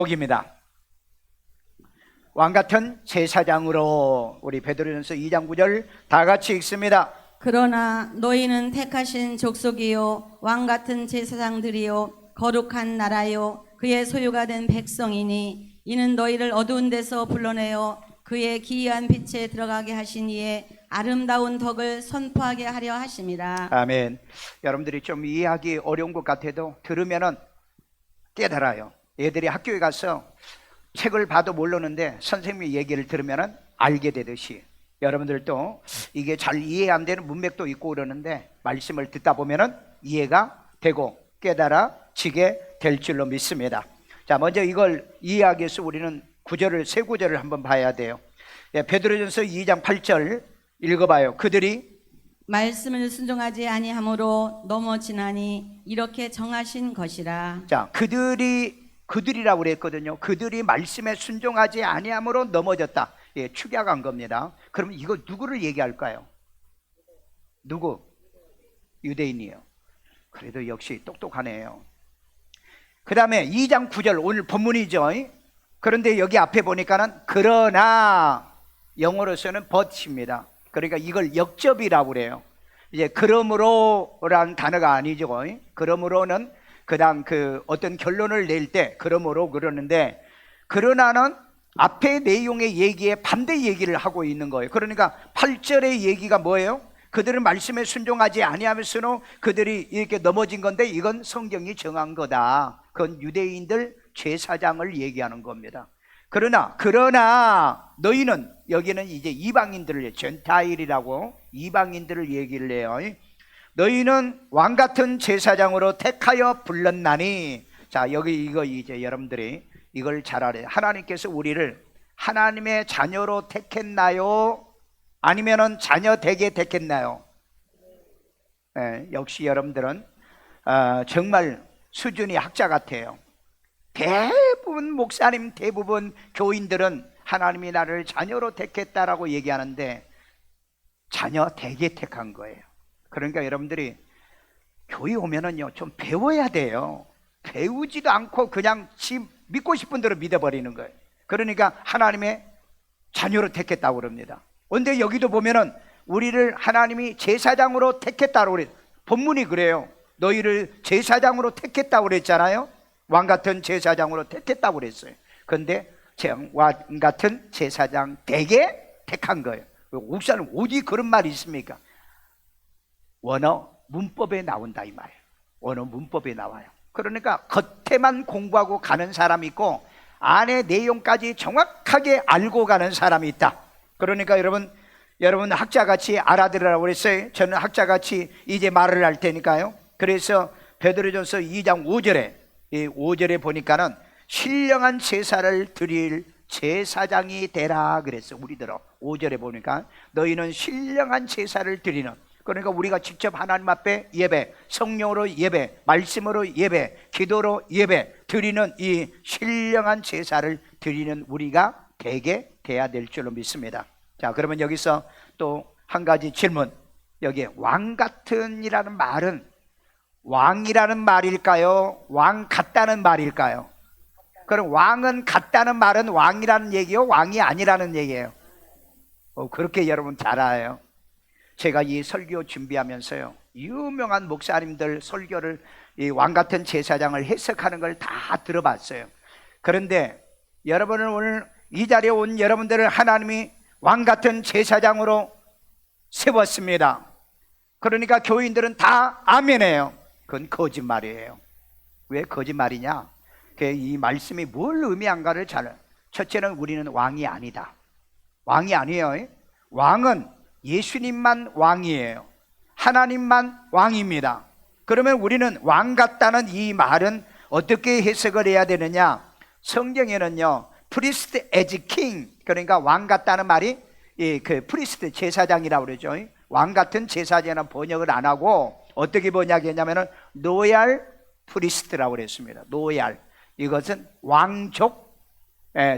복입니다. 왕같은 제사장으로 우리 베드로전서 2장 9절 다 같이 읽습니다. 그러나 너희는 택하신 족속이요 왕같은 제사장들이요 거룩한 나라요 그의 소유가 된 백성이니 이는 너희를 어두운 데서 불러내어 그의 기이한 빛에 들어가게 하신 이의 아름다운 덕을 선포하게 하려 하심이라. 아멘. 여러분들이 좀 이해하기 어려운 것 같아도 들으면은 깨달아요. 애들이 학교에 가서 책을 봐도 모르는데 선생님의 얘기를 들으면은 알게 되듯이 여러분들도 이게 잘 이해 안 되는 문맥도 있고 그러는데 말씀을 듣다 보면은 이해가 되고 깨달아지게 될 줄로 믿습니다. 자, 먼저 이걸 이해하기 위해서 우리는 구절을 세 구절을 한번 봐야 돼요. 베드로전서 2장 8절 읽어봐요. 그들이 말씀을 순종하지 아니함으로 넘어지나니 이렇게 정하신 것이라. 자, 그들이라고 그랬거든요. 그들이 말씀에 순종하지 아니함으로 넘어졌다. 축약한 겁니다. 그럼 이거 누구를 얘기할까요? 누구? 유대인이에요. 그래도 역시 똑똑하네요. 그 다음에 2장 9절 오늘 본문이죠. 그런데 여기 앞에 보니까는 그러나 영어로서는 but입니다. 그러니까 이걸 역접이라고 그래요. 이제 그러므로라는 단어가 아니죠. 그러므로는 그다음 어떤 결론을 낼 때 그러므로 그러는데, 그러나는 앞의 내용의 얘기에 반대 얘기를 하고 있는 거예요. 그러니까 8절의 얘기가 뭐예요? 그들은 말씀에 순종하지 아니하면서는 그들이 이렇게 넘어진 건데 이건 성경이 정한 거다. 그건 유대인들 제사장을 얘기하는 겁니다. 그러나 너희는, 여기는 이제 이방인들을, 젠타일이라고 이방인들을 얘기를 해요. 너희는 왕같은 제사장으로 택하여 불렀나니. 자, 여기 이거 이제 여러분들이 이걸 잘 알아요. 하나님께서 우리를 하나님의 자녀로 택했나요? 아니면은 자녀 되게 택했나요? 역시 여러분들은 정말 수준이 학자 같아요. 대부분 목사님, 대부분 교인들은 하나님이 나를 자녀로 택했다라고 얘기하는데 자녀 되게 택한 거예요. 그러니까 여러분들이 교회 오면은요 좀 배워야 돼요. 배우지도 않고 그냥 믿고 싶은 대로 믿어버리는 거예요. 그러니까 하나님의 자녀로 택했다고 그럽니다. 그런데 여기도 보면은 우리를 하나님이 제사장으로 택했다고 그래요. 본문이 그래요. 너희를 제사장으로 택했다고 그랬잖아요. 왕같은 제사장으로 택했다고 그랬어요. 그런데 왕같은 제사장 되게 택한 거예요. 목사님 어디 그런 말이 있습니까? 원어 문법에 나온다 이 말이에요. 원어 문법에 나와요. 그러니까 겉에만 공부하고 가는 사람이 있고 안에 내용까지 정확하게 알고 가는 사람이 있다. 그러니까 여러분 학자같이 알아들으라고 그랬어요. 저는 학자같이 이제 말을 할 테니까요. 그래서 베드로전서 2장 5절에 이 5절에 보니까는 신령한 제사를 드릴 제사장이 되라 그랬어요. 우리들은 5절에 보니까 너희는 신령한 제사를 드리는, 그러니까 우리가 직접 하나님 앞에 예배, 성령으로 예배, 말씀으로 예배, 기도로 예배 드리는 이 신령한 제사를 드리는 우리가 되게 돼야 될 줄로 믿습니다. 자, 그러면 여기서 또 한 가지 질문. 여기에 왕같은이라는 말은 왕이라는 말일까요? 왕 같다는 말일까요? 그럼 왕은 같다는 말은 왕이라는 얘기요? 왕이 아니라는 얘기예요? 그렇게 여러분 잘 알아요. 제가 이 설교 준비하면서요 유명한 목사님들 설교를 이 왕같은 제사장을 해석하는 걸 다 들어봤어요. 그런데 여러분을 오늘 이 자리에 온 여러분들을 하나님이 왕같은 제사장으로 세웠습니다. 그러니까 교인들은 다 아멘해요. 그건 거짓말이에요. 왜 거짓말이냐? 이 말씀이 뭘 의미한가를 첫째는 우리는 왕이 아니다. 왕이 아니에요. 왕은 예수님만 왕이에요. 하나님만 왕입니다. 그러면 우리는 왕 같다는 이 말은 어떻게 해석을 해야 되느냐? 성경에는요 priest as king, 그러니까 왕 같다는 말이 프리스트 제사장이라고 그러죠. 왕 같은 제사장이라는 번역을 안 하고 어떻게 번역했냐면은 로얄 프리스트라고 그랬습니다. 로얄, 이것은 왕족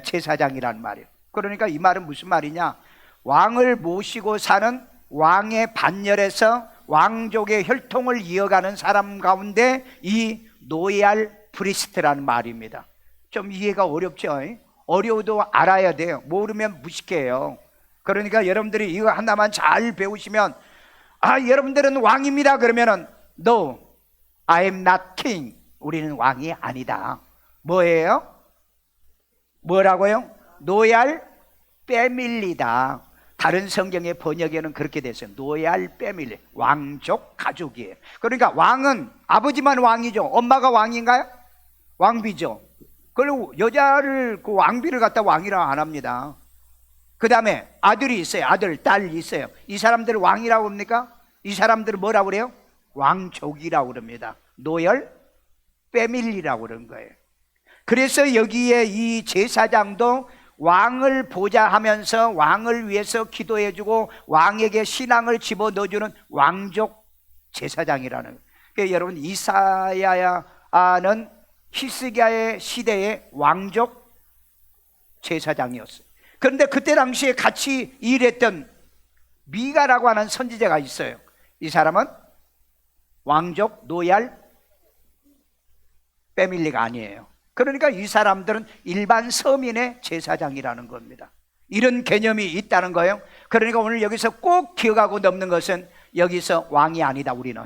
제사장이라는 말이에요. 그러니까 이 말은 무슨 말이냐? 왕을 모시고 사는 왕의 반열에서 왕족의 혈통을 이어가는 사람 가운데 이 로얄 프리스트라는 말입니다. 좀 이해가 어렵죠? 어려워도 알아야 돼요. 모르면 무식해요. 그러니까 여러분들이 이거 하나만 잘 배우시면, 여러분들은 왕입니다 그러면은 No, I am not king. 우리는 왕이 아니다. 뭐예요? 뭐라고요? 노얄 패밀리다. 다른 성경의 번역에는 그렇게 됐어요. 노얄 패밀리, 왕족 가족이에요. 그러니까 왕은 아버지만 왕이죠. 엄마가 왕인가요? 왕비죠. 그리고 여자를 그 왕비를 갖다 왕이라고 안 합니다. 그 다음에 아들이 있어요. 아들, 딸 있어요. 이 사람들을 왕이라고 합니까? 이 사람들을 뭐라고 그래요? 왕족이라고 그럽니다. 노열 패밀리라고 그런 거예요. 그래서 여기에 이 제사장도 왕을 보자 하면서 왕을 위해서 기도해주고 왕에게 신앙을 집어넣어주는 왕족 제사장이라는 거예요. 그러니까 여러분, 이사야는 히스기야의 시대의 왕족 제사장이었어요. 그런데 그때 당시에 같이 일했던 미가라고 하는 선지자가 있어요. 이 사람은 왕족 노얄 패밀리가 아니에요. 그러니까 이 사람들은 일반 서민의 제사장이라는 겁니다. 이런 개념이 있다는 거예요. 그러니까 오늘 여기서 꼭 기억하고 넘는 것은, 여기서 왕이 아니다. 우리는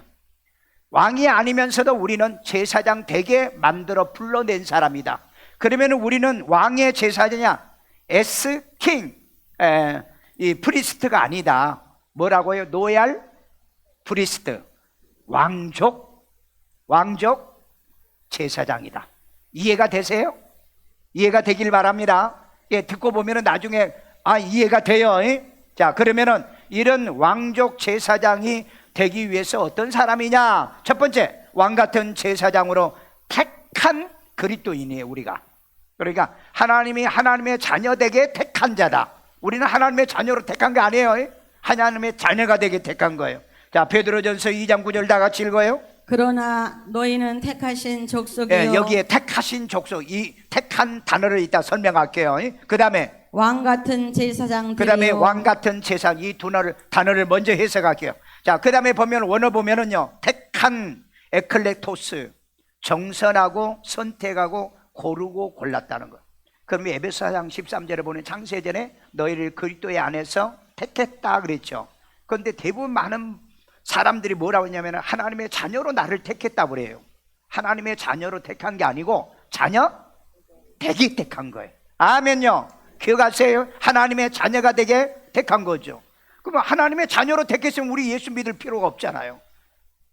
왕이 아니면서도 우리는 제사장 되게 만들어 불러낸 사람이다. 그러면 우리는 왕의 제사장이냐? S king, 이 프리스트가 아니다. 뭐라고요? 노얄 프리스트, 왕족 제사장이다. 이해가 되세요? 이해가 되길 바랍니다. 듣고 보면은 나중에 이해가 돼요. 자, 그러면은 이런 왕족 제사장이 되기 위해서 어떤 사람이냐? 첫 번째, 왕 같은 제사장으로 택한 그리스도인이에요. 우리가. 그러니까 하나님이 하나님의 자녀 되게 택한 자다. 우리는 하나님의 자녀로 택한 게 아니에요. 하나님의 자녀가 되게 택한 거예요. 자, 베드로전서 2장 9절 다 같이 읽어요. 그러나 너희는 택하신 족속이요, 여기에 택하신 족속, 이 택한 단어를 이따 설명할게요. 그 다음에 왕 같은 제사장들이요, 그 다음에 왕 같은 제사장, 이 두 단어를 먼저 해석할게요. 자, 그 다음에 보면 원어 보면은요, 택한 에클레토스, 정선하고 선택하고 고르고 골랐다는 거. 그럼 에베소 4장 13절에 보면 창세전에 너희를 그리스도의 안에서 택했다 그랬죠. 그런데 대부분 많은 사람들이 뭐라고 했냐면 하나님의 자녀로 나를 택했다고 그래요. 하나님의 자녀로 택한 게 아니고 자녀 되게 택한 거예요. 아멘요. 기억하세요? 하나님의 자녀가 되게 택한 거죠. 그럼 하나님의 자녀로 택했으면 우리 예수 믿을 필요가 없잖아요.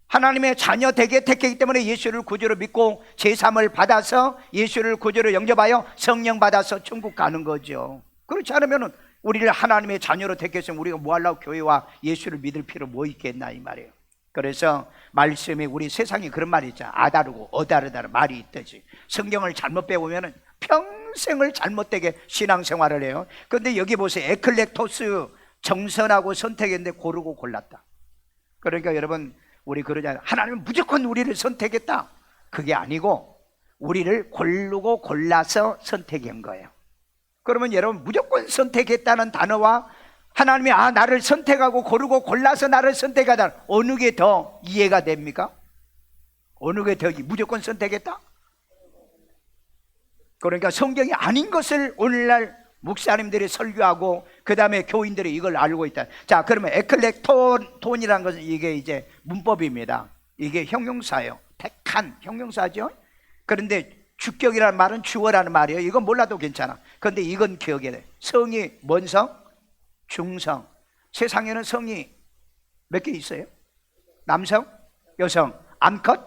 하나님의 자녀 되게 택했기 때문에 예수를 구주로 믿고 제3을 받아서 예수를 구주로 영접하여 성령 받아서 천국 가는 거죠. 그렇지 않으면 우리를 하나님의 자녀로 택했으면 우리가 뭐 하려고 교회와 예수를 믿을 필요 뭐 있겠나 이 말이에요. 그래서 말씀에 우리 세상에 그런 말이 있잖아. 아다르고 어다르다는 말이 있듯이 성경을 잘못 배우면 평생을 잘못되게 신앙생활을 해요. 그런데 여기 보세요. 에클렉토스, 정선하고 선택했는데 고르고 골랐다. 그러니까 여러분, 우리 그러잖아요. 하나님은 무조건 우리를 선택했다. 그게 아니고 우리를 고르고 골라서 선택한 거예요. 그러면 여러분, 무조건 선택했다는 단어와 하나님이 나를 선택하고 고르고 골라서 나를 선택하다, 어느 게 더 이해가 됩니까? 어느 게 더 무조건 선택했다? 그러니까 성경이 아닌 것을 오늘날 목사님들이 설교하고 그 다음에 교인들이 이걸 알고 있다. 자, 그러면 에클렉톤이라는 것은 이게 이제 문법입니다. 이게 형용사예요. 택한 형용사죠. 그런데 주격이라는 말은 주어라는 말이에요. 이건 몰라도 괜찮아. 그런데 이건 기억해야 돼. 성이 뭔 성? 중성. 세상에는 성이 몇 개 있어요? 남성, 여성, 암컷,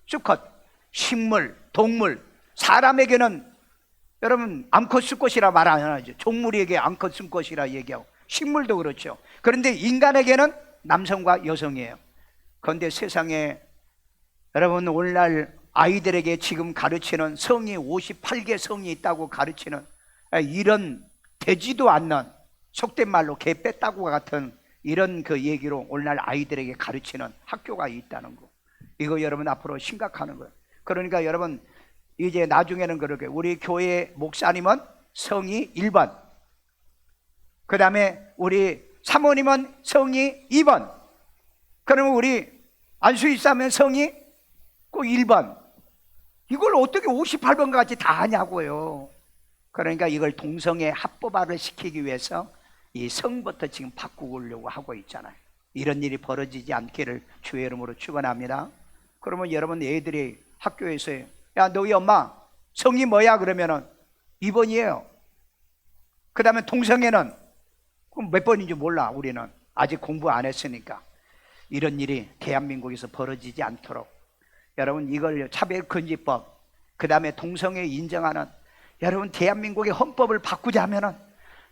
수컷, 식물, 동물. 사람에게는 여러분 암컷 수컷이라 말 안 하죠. 종물에게 암컷 수컷이라 얘기하고, 식물도 그렇죠. 그런데 인간에게는 남성과 여성이에요. 그런데 세상에 여러분, 오늘날 아이들에게 지금 가르치는 성이 58개 성이 있다고 가르치는 이런 되지도 않는, 속된 말로 개 뺐다고 같은 이런 그 얘기로 오늘날 아이들에게 가르치는 학교가 있다는 거. 이거 여러분 앞으로 심각한 거예요. 그러니까 여러분, 이제 나중에는 그렇게 우리 교회 목사님은 성이 1번, 그 다음에 우리 사모님은 성이 2번, 그러면 우리 안수이사면 성이 꼭 1번. 이걸 어떻게 58번까지 다 하냐고요. 그러니까 이걸 동성애 합법화를 시키기 위해서 이 성부터 지금 바꾸려고 하고 있잖아요. 이런 일이 벌어지지 않기를 주의 이름으로 축원합니다. 그러면 여러분 애들이 학교에서 야 너희 엄마 성이 뭐야? 그러면은 2번이에요. 그 다음에 동성애는 그럼 몇 번인지 몰라. 우리는 아직 공부 안 했으니까. 이런 일이 대한민국에서 벌어지지 않도록 여러분 이걸 차별금지법, 그 다음에 동성애 인정하는, 여러분 대한민국의 헌법을 바꾸자 하면은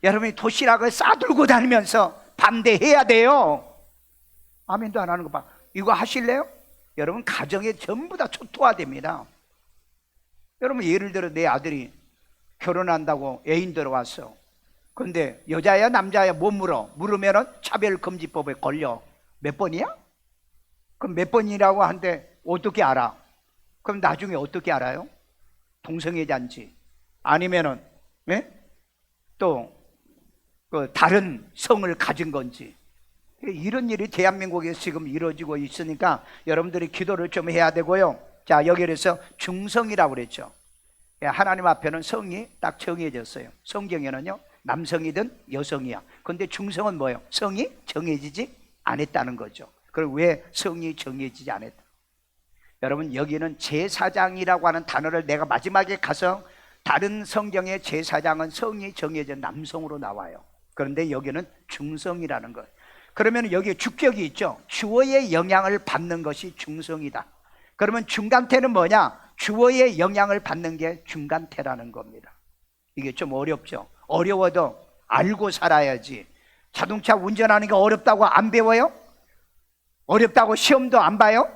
여러분이 도시락을 싸들고 다니면서 반대해야 돼요. 아멘도 안 하는 거 봐. 이거 하실래요? 여러분 가정에 전부 다 초토화됩니다. 여러분 예를 들어 내 아들이 결혼한다고 애인 들어왔어. 근데 여자야 남자야 못 물어. 물으면은 차별금지법에 걸려. 몇 번이야? 그럼 몇 번이라고 하는데 어떻게 알아? 그럼 나중에 어떻게 알아요? 동성애자인지 아니면은 또 다른 성을 가진 건지. 이런 일이 대한민국에서 지금 이루어지고 있으니까 여러분들이 기도를 좀 해야 되고요. 자, 여기에서 중성이라고 그랬죠. 하나님 앞에는 성이 딱 정해졌어요. 성경에는요 남성이든 여성이야. 근데 중성은 뭐예요? 성이 정해지지 않았다는 거죠. 그럼 왜 성이 정해지지 않았다? 여러분 여기는 제사장이라고 하는 단어를 내가 마지막에 가서 다른 성경의 제사장은 성이 정해진 남성으로 나와요. 그런데 여기는 중성이라는 것. 그러면 여기에 주격이 있죠. 주어의 영향을 받는 것이 중성이다. 그러면 중간태는 뭐냐? 주어의 영향을 받는 게 중간태라는 겁니다. 이게 좀 어렵죠. 어려워도 알고 살아야지. 자동차 운전하는 게 어렵다고 안 배워요? 어렵다고 시험도 안 봐요?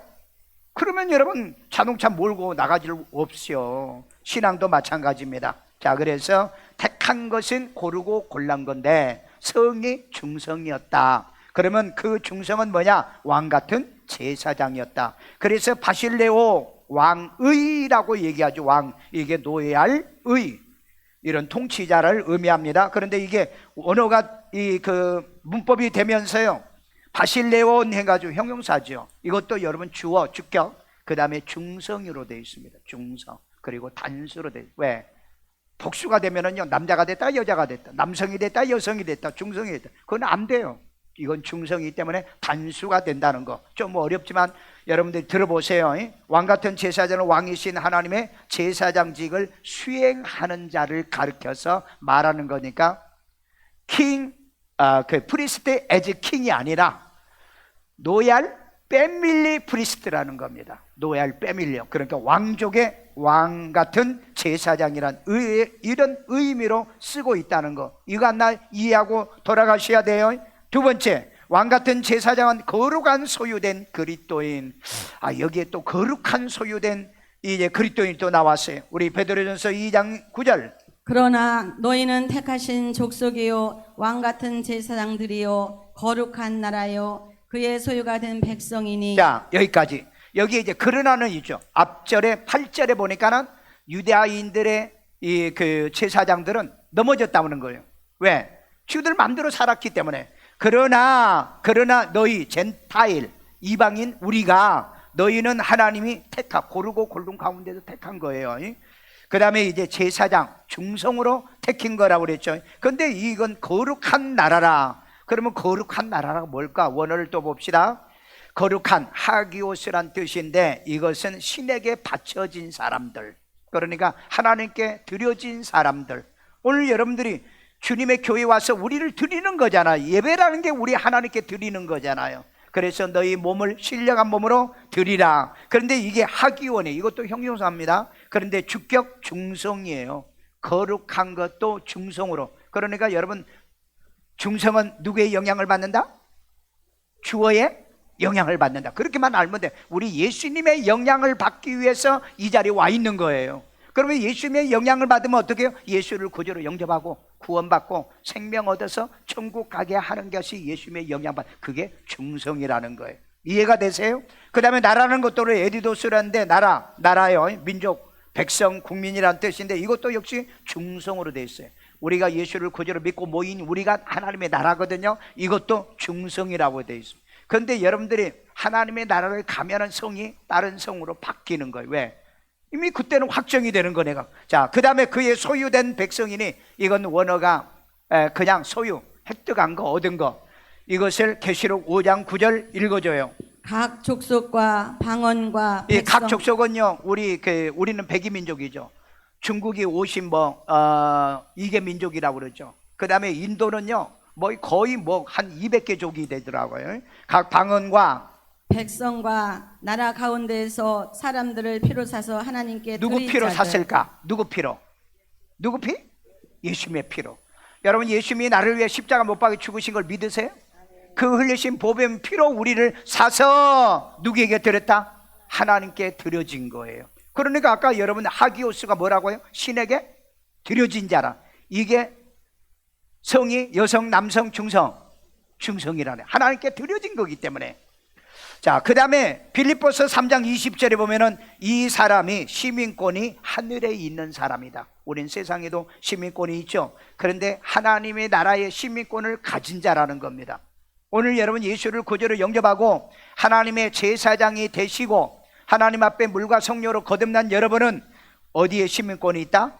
그러면 여러분 자동차 몰고 나가질 없어요. 신앙도 마찬가지입니다. 자, 그래서 택한 것은 고르고 골란 건데 성이 중성이었다. 그러면 그 중성은 뭐냐? 왕 같은 제사장이었다. 그래서 바실레오 왕의라고 얘기하죠. 왕, 이게 노예할 의, 이런 통치자를 의미합니다. 그런데 이게 언어가 문법이 되면서요 바실레온 해가지고 형용사죠. 이것도 여러분 주어, 주격, 그 다음에 중성으로 되어 있습니다. 중성. 그리고 단수로 되어 있어요. 왜? 복수가 되면은요 남자가 됐다 여자가 됐다, 남성이 됐다 여성이 됐다, 중성이 됐다. 그건 안 돼요. 이건 중성이기 때문에 단수가 된다는 거. 좀 어렵지만 여러분들이 들어보세요. 왕같은 제사장은 왕이신 하나님의 제사장직을 수행하는 자를 가리켜서 말하는 거니까 king, 프리스트 as king이 아니라 노얄 패밀리 프리스트라는 겁니다. 노얄 패밀리요. 그러니까 왕족의 왕 같은 제사장이란 이런 의미로 쓰고 있다는 거. 이거 하나 이해하고 돌아가셔야 돼요. 두 번째, 왕 같은 제사장은 거룩한 소유된 그리스도인. 여기에 또 거룩한 소유된 이제 그리스도인이 또 나왔어요. 우리 베드로전서 2장 9절. 그러나 너희는 택하신 족속이요 왕 같은 제사장들이요 거룩한 나라요 그의 소유가 된 백성이니. 자, 여기까지. 여기 이제 그러나는 있죠. 앞절에 8절에 보니까는 유대인들의 그 제사장들은 넘어졌다는 거예요. 왜? 주들 마음대로 살았기 때문에. 그러나 너희 젠타일 이방인 우리가, 너희는 하나님이 고르고 고른 가운데서 택한 거예요. 그 다음에 이제 제사장 중성으로 택힌 거라고 그랬죠. 근데 이건 거룩한 나라라. 그러면 거룩한 나라가 뭘까? 원어를 또 봅시다. 거룩한 하기오스란 뜻인데 이것은 신에게 바쳐진 사람들, 그러니까 하나님께 드려진 사람들. 오늘 여러분들이 주님의 교회에 와서 우리를 드리는 거잖아요. 예배라는 게 우리 하나님께 드리는 거잖아요. 그래서 너희 몸을 신령한 몸으로 드리라. 그런데 이게 하기원이에요. 이것도 형용사입니다. 그런데 주격 중성이에요. 거룩한 것도 중성으로. 그러니까 여러분 중성은 누구의 영향을 받는다? 주어의 영향을 받는다. 그렇게만 알면 돼. 우리 예수님의 영향을 받기 위해서 이 자리에 와 있는 거예요. 그러면 예수님의 영향을 받으면 어떻게 해요? 예수를 구주로 영접하고 구원받고 생명 얻어서 천국 가게 하는 것이 예수님의 영향받. 그게 중성이라는 거예요. 이해가 되세요? 그 다음에 나라는 것도 에디도스라는데 나라요. 민족, 백성, 국민이라는 뜻인데 이것도 역시 중성으로 되어 있어요. 우리가 예수를 구주로 믿고 모인 우리가 하나님의 나라거든요. 이것도 중성이라고 되어 있습니다. 그런데 여러분들이 하나님의 나라를 가면은 성이 다른 성으로 바뀌는 거예요. 왜? 이미 그때는 확정이 되는 거 내가. 자, 그 다음에 그의 소유된 백성이니, 이건 원어가 그냥 소유, 획득한 거, 얻은 거. 이것을 계시록 5장 9절 읽어줘요. 각 족속과 방언과 이 백성 각 족속은요, 우리는 백이 민족이죠. 중국이 2개 민족이라고 그러죠. 그 다음에 인도는요, 거의 한 200개 족이 되더라고요. 각 방언과 백성과 나라 가운데에서 사람들을 피로 사서 하나님께 누구 드린 피로 자들. 샀을까? 누구 피로? 누구 피? 예수님의 피로. 여러분, 예수님이 나를 위해 십자가 못 박혀 죽으신 걸 믿으세요? 그 흘리신 보배의 피로 우리를 사서 누구에게 드렸다? 하나님께 드려진 거예요. 그러니까 아까 여러분 하기오스가 뭐라고요? 신에게 드려진 자라. 이게 성이 여성, 남성, 중성이라네. 하나님께 드려진 거기 때문에. 자, 그 다음에 빌립보서 3장 20절에 보면은 이 사람이 시민권이 하늘에 있는 사람이다. 우린 세상에도 시민권이 있죠. 그런데 하나님의 나라의 시민권을 가진 자라는 겁니다. 오늘 여러분 예수를 구주로 영접하고 하나님의 제사장이 되시고 하나님 앞에 물과 성령으로 거듭난 여러분은 어디에 시민권이 있다?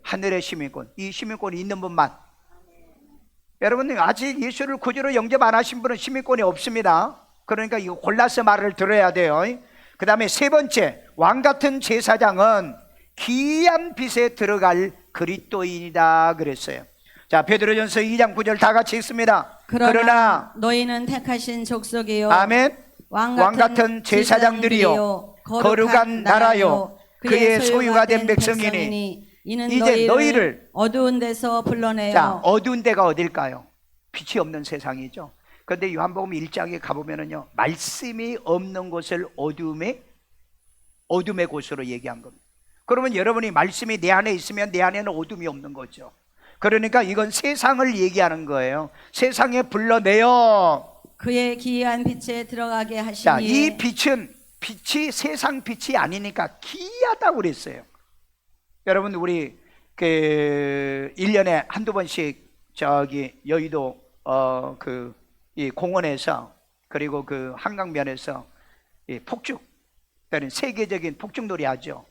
하늘의 시민권. 이 시민권이 있는 분만. 여러분, 아직 예수를 구주로 영접 안 하신 분은 시민권이 없습니다. 그러니까 이거 골라서 말을 들어야 돼요. 그 다음에 세 번째, 왕같은 제사장은 귀한 빛에 들어갈 그리스도인이다 그랬어요. 자, 베드로전서 2장 9절 다 같이 읽습니다. 그러나 너희는 택하신 족속이요 아멘. 왕같은 제사장들이요 거룩한 나라요 그의 소유가 된 백성이니 이는 이제 너희를 어두운 데서 불러내요. 자, 어두운 데가 어딜까요? 빛이 없는 세상이죠. 그런데 요한복음 1장에 가보면은요, 말씀이 없는 곳을 어둠의 곳으로 얘기한 겁니다. 그러면 여러분이 말씀이 내 안에 있으면 내 안에는 어둠이 없는 거죠. 그러니까 이건 세상을 얘기하는 거예요. 세상에 불러내어 그의 기이한 빛에 들어가게 하시니. 자, 이 빛이 세상 빛이 아니니까 기이하다고 그랬어요. 여러분, 우리 1년에 한두 번씩 저기 여의도 이 공원에서 그리고 그 한강변에서 이 폭죽, 세계적인 폭죽놀이 하죠.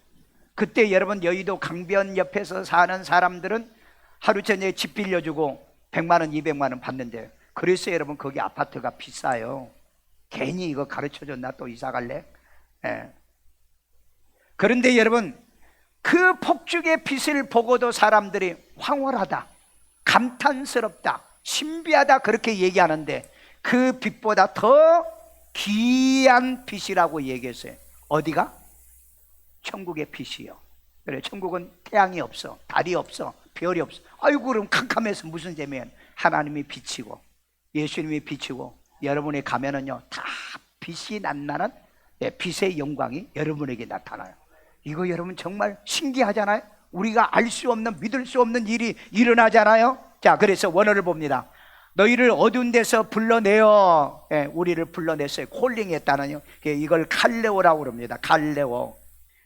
그때 여러분 여의도 강변 옆에서 사는 사람들은 하루 전에 집 빌려주고 100만 원, 200만 원 받는데, 그래서 여러분 거기 아파트가 비싸요. 괜히 이거 가르쳐줬나? 또 이사 갈래? 예. 그런데 여러분, 그 폭죽의 빛을 보고도 사람들이 황홀하다, 감탄스럽다, 신비하다 그렇게 얘기하는데 그 빛보다 더 귀한 빛이라고 얘기했어요. 어디가? 천국의 빛이요. 그래, 천국은 태양이 없어, 달이 없어, 별이 없어. 아이고, 그럼 캄캄해서 무슨 재미야? 하나님이 빛이고 예수님이 빛이고 여러분이 가면은요 다 빛이 나는 빛의 영광이 여러분에게 나타나요. 이거 여러분 정말 신기하잖아요. 우리가 알 수 없는, 믿을 수 없는 일이 일어나잖아요. 자, 그래서 원어를 봅니다. 너희를 어두운 데서 불러내어, 우리를 불러냈어요. 콜링했다는요. 이걸 칼레오라고 그럽니다. 칼레오.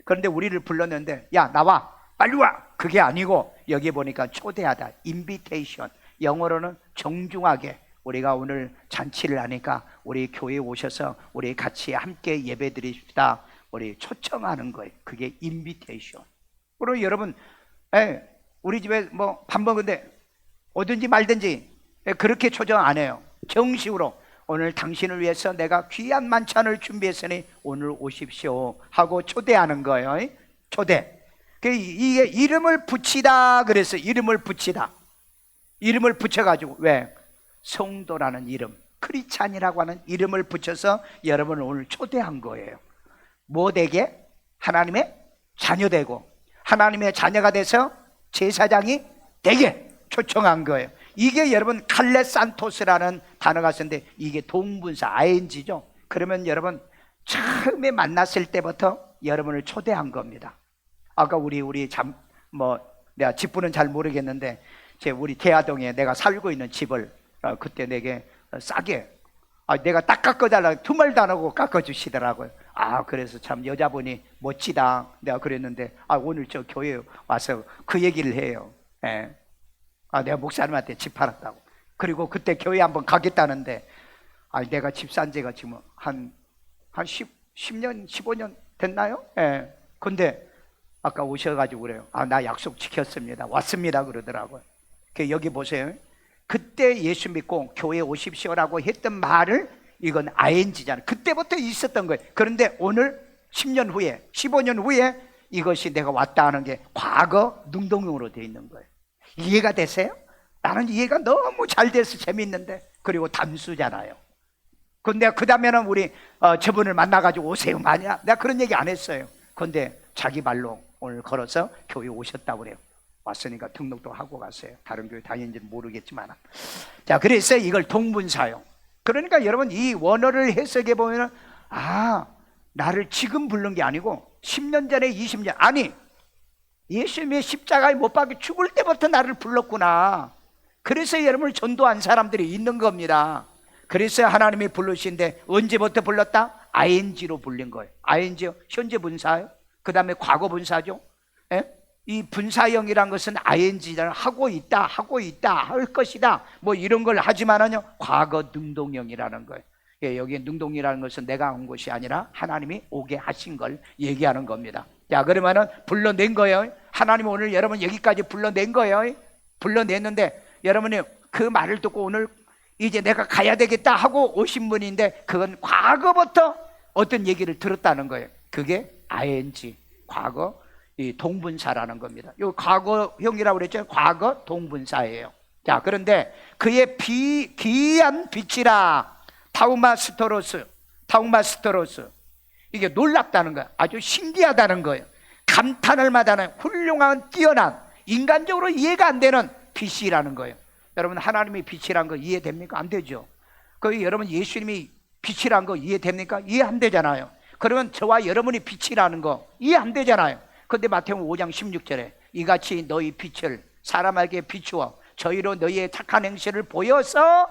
그런데 우리를 불렀는데, 야, 나와, 빨리 와. 그게 아니고 여기 보니까 초대하다, 인비테이션. 영어로는 정중하게, 우리가 오늘 잔치를 하니까 우리 교회에 오셔서 우리 같이 함께 예배드립시다, 우리 초청하는 거예요. 그게 인비테이션. 그리고 여러분, 우리 집에 뭐 밥 먹는데 오든지 말든지 그렇게 초청 안 해요. 정식으로 오늘 당신을 위해서 내가 귀한 만찬을 준비했으니 오늘 오십시오 하고 초대하는 거예요. 초대. 이게 이름을 붙이다 그래서 이름을 붙이다. 이름을 붙여가지고, 왜? 성도라는 이름, 크리스찬이라고 하는 이름을 붙여서 여러분을 오늘 초대한 거예요. 뭐 되게? 하나님의 자녀 되고 하나님의 자녀가 돼서 제사장이 되게 초청한 거예요. 이게 여러분 칼레산토스라는 단어가 쓰는데 이게 동분사 ing죠. 그러면 여러분 처음에 만났을 때부터 여러분을 초대한 겁니다. 아까 우리 내가 집부는 잘 모르겠는데 우리 대하동에 내가 살고 있는 집을 그때 내게 싸게 내가 딱 깎아달라고 두 말도 안 하고 깎아주시더라고요. 그래서 참 여자분이 멋지다 내가 그랬는데 오늘 저 교회에 와서 그 얘기를 해요. 내가 목사님한테 집 팔았다고. 그리고 그때 교회 한번 가겠다는데 내가 집 산 지가 지금 한 10년 15년 됐나요? 근데 아까 오셔가지고 그래요. 아, 나 약속 지켰습니다. 왔습니다. 그러더라고요. 여기 보세요. 그때 예수 믿고 교회 오십시오라고 했던 말을, 이건 ING잖아요. 그때부터 있었던 거예요. 그런데 오늘 10년 후에, 15년 후에 이것이 내가 왔다 하는 게 과거 능동형으로 되어 있는 거예요. 이해가 되세요? 나는 이해가 너무 잘 돼서 재밌는데, 그리고 단수잖아요. 근데 그 다음에는 우리 저분을 만나가지고 오세요 마냐, 내가 그런 얘기 안 했어요. 근데 자기 말로 오늘 걸어서 교회 오셨다고 그래요. 왔으니까 등록도 하고 갔어요. 다른 교회 다니는지는 모르겠지만. 자, 그래서 이걸 동분사요. 그러니까 여러분, 이 원어를 해석해 보면은, 아, 나를 지금 부른 게 아니고 10년 전에, 20년, 아니 예수님의 십자가에 못 박혀 죽을 때부터 나를 불렀구나. 그래서 여러분을 전도한 사람들이 있는 겁니다. 그래서 하나님이 부르신데 언제부터 불렀다? ING로 불린 거예요. ING요, 현재 분사요. 그 다음에 과거 분사죠. 예? 이 분사형이란 것은 ING를 하고 있다, 할 것이다, 뭐 이런 걸 하지만은요, 과거 능동형이라는 거예요. 예, 여기 능동이라는 것은 내가 온 것이 아니라 하나님이 오게 하신 걸 얘기하는 겁니다. 자, 그러면은 불러낸 거예요. 하나님 오늘 여러분 여기까지 불러낸 거예요. 불러냈는데 여러분이 그 말을 듣고 오늘 이제 내가 가야 되겠다 하고 오신 분인데, 그건 과거부터 어떤 얘기를 들었다는 거예요. 그게 ING, 과거 이 동분사라는 겁니다. 이 과거형이라고 그랬죠. 과거 동분사예요. 자, 그런데 그의 기이한 빛이라, 타우마스토로스, 이게 놀랍다는 거예요. 아주 신기하다는 거예요. 감탄을 마다하는 훌륭한, 뛰어난, 인간적으로 이해가 안 되는 빛이라는 거예요. 여러분, 하나님이 빛이란 거 이해됩니까? 안 되죠. 여러분, 예수님이 빛이란 거 이해됩니까? 이해 안 되잖아요. 그러면 저와 여러분이 빛이라는 거 이해 안 되잖아요. 근데 마태복음 5장 16절에 이같이 너희 빛을 사람에게 비추어 저희로 너희의 착한 행실을 보여서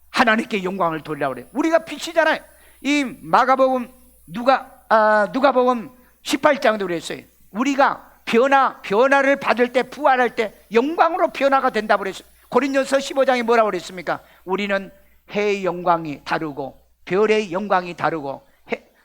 하나님께 영광을 돌리라고 그래요. 우리가 빛이잖아요. 이 마가복음 누가복음 18장도 그랬어요. 우리가 변화를 받을 때, 부활할 때 영광으로 변화가 된다고 그랬어요. 고린도서 15장에 뭐라고 그랬습니까? 우리는 해의 영광이 다르고 별의 영광이 다르고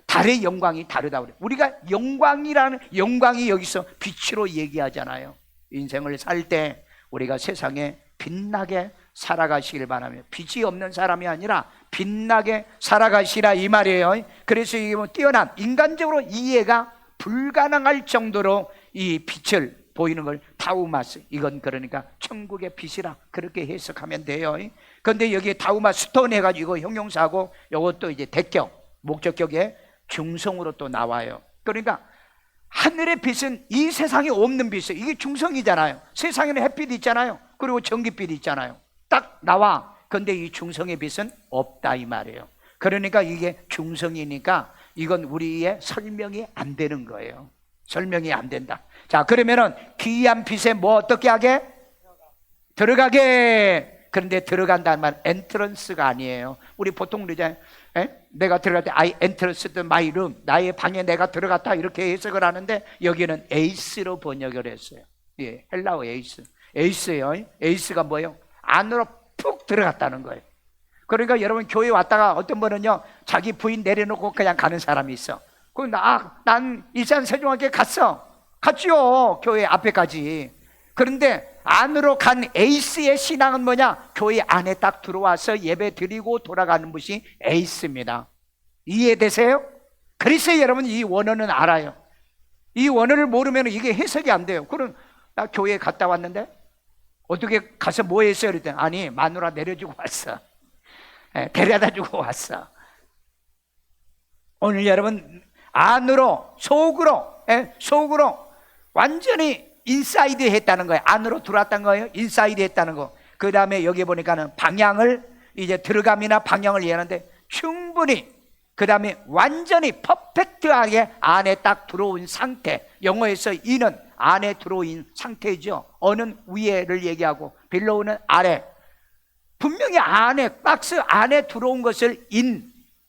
달의 영광이 다르다고 그래요. 우리가 영광이 여기서 빛으로 얘기하잖아요. 인생을 살 때 우리가 세상에 빛나게 살아가시길 바라며, 빛이 없는 사람이 아니라 빛나게 살아가시라, 이 말이에요. 그래서 이게 뭐 뛰어난, 인간적으로 이해가 불가능할 정도로 이 빛을 보이는 걸 타우마스, 이건 그러니까 천국의 빛이라 그렇게 해석하면 돼요. 그런데 여기에 타우마 스톤 해가지고 형용사하고 이것도 이제 대격, 목적격에 중성으로 또 나와요. 그러니까 하늘의 빛은 이 세상에 없는 빛이에요. 이게 중성이잖아요. 세상에는 햇빛이 있잖아요. 그리고 전기빛이 있잖아요. 딱 나와. 근데 이 중성의 빛은 없다, 이 말이에요. 그러니까 이게 중성이니까 이건 우리의 설명이 안 되는 거예요. 설명이 안 된다. 자, 그러면은 기이한 빛에 뭐 어떻게 하게? 들어가게. 그런데 들어간다는 말 엔트런스가 아니에요. 우리 보통 그러잖아요. 내가 들어갈 때 I entered my room, 나의 방에 내가 들어갔다, 이렇게 해석을 하는데 여기는 에이스로 번역을 했어요. 예, 헬라어 에이스예요. 에이스가 뭐예요? 안으로 푹 들어갔다는 거예요. 그러니까 여러분, 교회 왔다가 어떤 분은요, 자기 부인 내려놓고 그냥 가는 사람이 있어. 난 일산 세종학교에 갔죠. 교회 앞에까지. 그런데 안으로 간 에이스의 신앙은 뭐냐? 교회 안에 딱 들어와서 예배 드리고 돌아가는 것이 에이스입니다. 이해되세요? 그래서 여러분, 이 원어는 알아요. 이 원어를 모르면 이게 해석이 안 돼요. 그럼 나 교회에 갔다 왔는데 어떻게 가서 뭐 했어요? 그랬더니 아니, 마누라 내려주고 왔어. 데려다 주고 왔어. 오늘 여러분, 안으로, 속으로 완전히 인사이드 했다는 거예요. 안으로 들어왔다는 거예요. 인사이드 했다는 거. 그 다음에 여기 보니까는 방향을, 이제 들어감이나 방향을 얘기하는데 충분히, 그 다음에 완전히 퍼펙트하게 안에 딱 들어온 상태. 영어에서 in은 안에 들어온 상태죠. 어는 위에를 얘기하고 below는 아래. 분명히 안에, 박스 안에 들어온 것을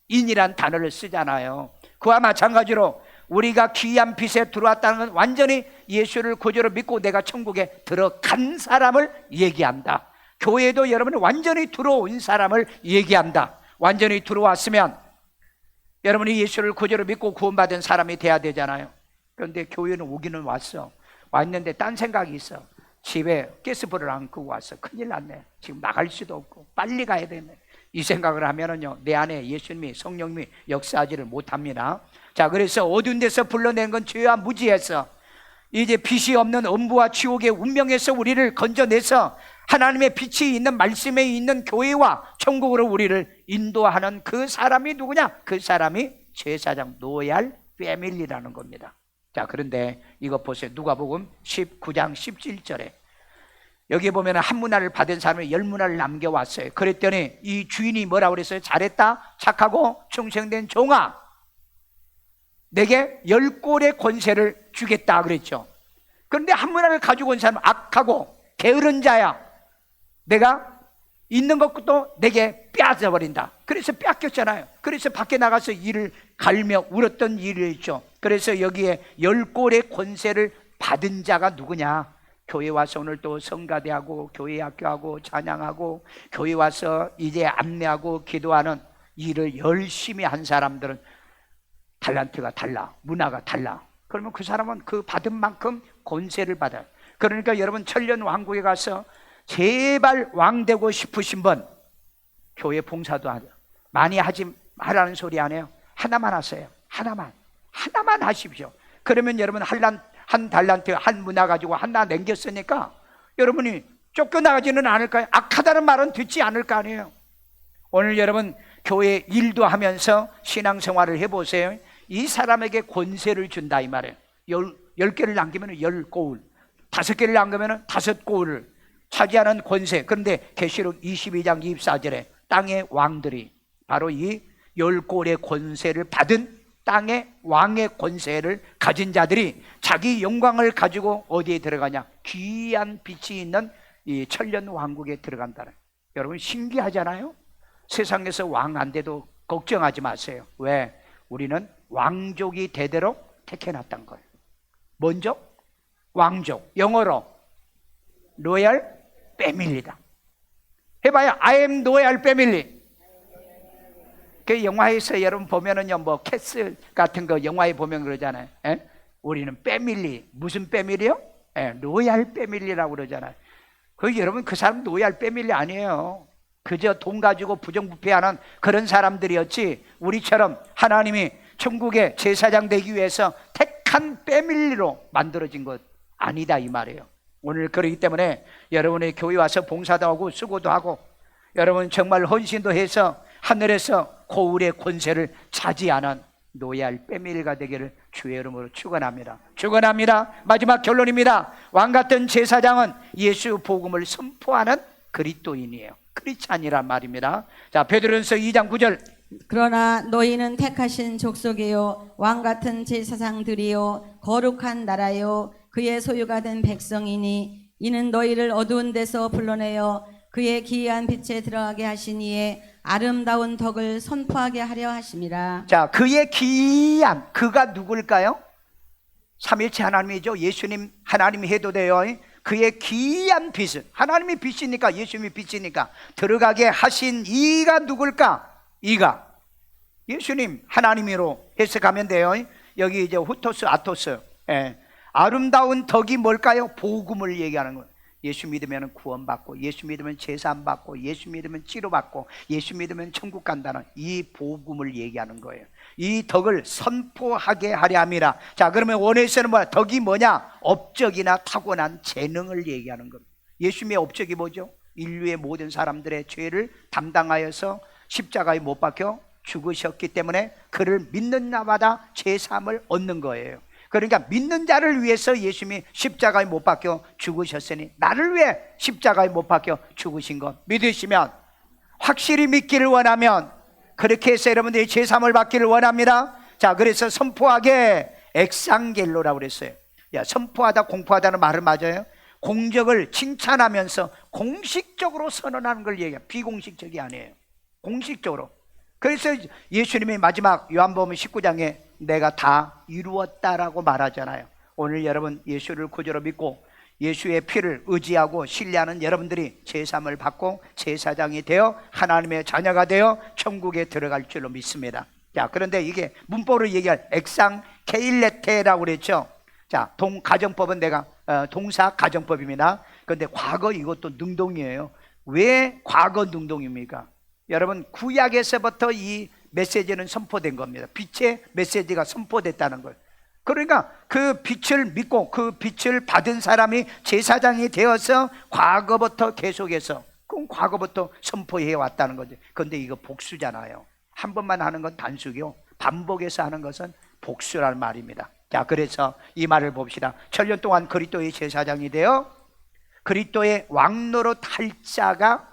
in이란 단어를 쓰잖아요. 그와 마찬가지로 우리가 귀한 빛에 들어왔다는 건 완전히 예수를 구주로 믿고 내가 천국에 들어간 사람을 얘기한다. 교회도 여러분이 완전히 들어온 사람을 얘기한다. 완전히 들어왔으면 여러분이 예수를 구주로 믿고 구원받은 사람이 돼야 되잖아요. 그런데 교회는 오기는 왔는데 딴 생각이 있어. 집에 가스불을 안 끄고 왔어. 큰일 났네. 지금 나갈 수도 없고 빨리 가야 되네. 이 생각을 하면은요, 내 안에 예수님이, 성령님이 역사하지를 못합니다. 자, 그래서 어두운 데서 불러낸 건 죄와 무지해서 이제 빛이 없는 음부와 지옥의 운명에서 우리를 건져내서 하나님의 빛이 있는 말씀에 있는 교회와 천국으로 우리를 인도하는 그 사람이 누구냐? 그 사람이 제사장 노예할 패밀리라는 겁니다. 자, 그런데 이거 보세요. 누가복음 19장 17절에 여기 보면 한 문화를 받은 사람이 10문화를 남겨왔어요. 그랬더니 이 주인이 뭐라고 그랬어요? 잘했다, 착하고 충성된 종아, 내게 10골의 권세를 주겠다 그랬죠. 그런데 한 문화를 가지고 온 사람은 악하고 게으른 자야, 내가 있는 것도 내게 빼앗아 버린다. 그래서 뺏겼잖아요. 그래서 밖에 나가서 이를 갈며 울었던 일이 있죠. 그래서 여기에 10골의 권세를 받은 자가 누구냐? 교회 와서 오늘 또 성가대하고 교회 학교하고 찬양하고 교회 와서 이제 안내하고 기도하는 일을 열심히 한 사람들은 탤런트가 달라, 문화가 달라. 그러면 그 사람은 그 받은 만큼 권세를 받아요. 그러니까 여러분, 천년 왕국에 가서 제발 왕 되고 싶으신 분, 교회 봉사도 많이 하지 말라는 소리 안 해요. 하나만 하세요. 하나만 하십시오. 그러면 여러분 한 달란트, 한 문화 가지고 하나 남겼으니까 여러분이 쫓겨나가지는 않을까요? 악하다는 말은 듣지 않을 거 아니에요. 오늘 여러분 교회 일도 하면서 신앙생활을 해보세요. 이 사람에게 권세를 준다 이 말이에요. 10개를 남기면 10고울, 5개를 남기면 5고울을 차지하는 권세. 그런데 계시록 22장 24절에 땅의 왕들이 바로 이 10골의 권세를 받은 땅의 왕의 권세를 가진 자들이 자기 영광을 가지고 어디에 들어가냐? 귀한 빛이 있는 이 천년 왕국에 들어간다는. 여러분 신기하잖아요. 세상에서 왕 안 돼도 걱정하지 마세요. 왜? 우리는 왕족이 대대로 택해놨단 거예요. 먼저 왕족, 영어로 로얄 패밀리다. 해봐요. I am 로얄 패밀리. 그 영화에서 여러분 보면은요, 뭐 캐슬 같은 거 영화에 보면 그러잖아요. 에? 우리는 패밀리. 무슨 패밀리요? 로얄 패밀리라고 그러잖아요. 그 여러분 그 사람 로얄 패밀리 아니에요. 그저 돈 가지고 부정부패하는 그런 사람들이었지, 우리처럼 하나님이 천국의 제사장 되기 위해서 택한 패밀리로 만들어진 것 아니다 이 말이에요. 오늘 그렇기 때문에 여러분의 교회 와서 봉사도 하고 수고도 하고 여러분 정말 헌신도 해서 하늘에서 고울의 권세를 차지하는 노예할 패밀리가 되기를 주의 이름으로 축원합니다. 축원합니다. 마지막 결론입니다. 왕같은 제사장은 예수 복음을 선포하는 그리스도인이에요. 크리스찬이란 말입니다. 자, 베드로전서 2장 9절. 그러나 너희는 택하신 족속이요 왕같은 제사장들이요 거룩한 나라요 그의 소유가 된 백성이니 이는 너희를 어두운 데서 불러내어 그의 기이한 빛에 들어가게 하시니에 아름다운 덕을 선포하게 하려 하심이라. 자, 그의 기이한, 그가 누굴까요? 삼일체 하나님이죠. 예수님 하나님이 해도 돼요. 그의 기이한 빛은, 하나님이 빛이니까, 예수님이 빛이니까 들어가게 하신 이가 누굴까? 이가 예수님 하나님으로 해석하면 돼요. 여기 이제 후토스 아토스, 아름다운 덕이 뭘까요? 복음을 얘기하는 거예요. 예수 믿으면 구원받고, 예수 믿으면 제사함 받고, 예수 믿으면 치료받고, 예수 믿으면 천국 간다는 이 복음을 얘기하는 거예요. 이 덕을 선포하게 하려 함이라. 자, 그러면 원에서는 뭐야? 덕이 뭐냐? 업적이나 타고난 재능을 얘기하는 겁니다. 예수님의 업적이 뭐죠? 인류의 모든 사람들의 죄를 담당하여서 십자가에 못 박혀 죽으셨기 때문에 그를 믿는 자마다 제사함을 얻는 거예요. 그러니까 믿는 자를 위해서 예수님이 십자가에 못 박혀 죽으셨으니 나를 위해 십자가에 못 박혀 죽으신 것 믿으시면, 확실히 믿기를 원하면 그렇게 해서 여러분들이 제사함을 받기를 원합니다. 자, 그래서 선포하게 엑상겔로라고 그랬어요. 야, 선포하다 공포하다는 말은 맞아요. 공적을 칭찬하면서 공식적으로 선언하는 걸 얘기해요. 비공식적이 아니에요. 공식적으로. 그래서 예수님이 마지막 요한복음 19장에 내가 다 이루었다라고 말하잖아요. 오늘 여러분 예수를 구주로 믿고 예수의 피를 의지하고 신뢰하는 여러분들이 제사함을 받고 제사장이 되어 하나님의 자녀가 되어 천국에 들어갈 줄로 믿습니다. 자, 그런데 이게 문법으로 얘기할 엑상 케일레테라고 그랬죠. 자, 가정법은 내가 동사 가정법입니다. 그런데 과거 이것도 능동이에요. 왜 과거 능동입니까? 여러분, 구약에서부터 이 메시지는 선포된 겁니다. 빛의 메시지가 선포됐다는 걸. 그러니까 그 빛을 믿고 그 빛을 받은 사람이 제사장이 되어서 과거부터 계속해서, 그럼 과거부터 선포해 왔다는 거죠. 그런데 이거 복수잖아요. 한 번만 하는 건 단수요, 반복해서 하는 것은 복수라는 말입니다. 자, 그래서 이 말을 봅시다. 천년 동안 그리스도의 제사장이 되어 그리스도의 왕노릇 할 자가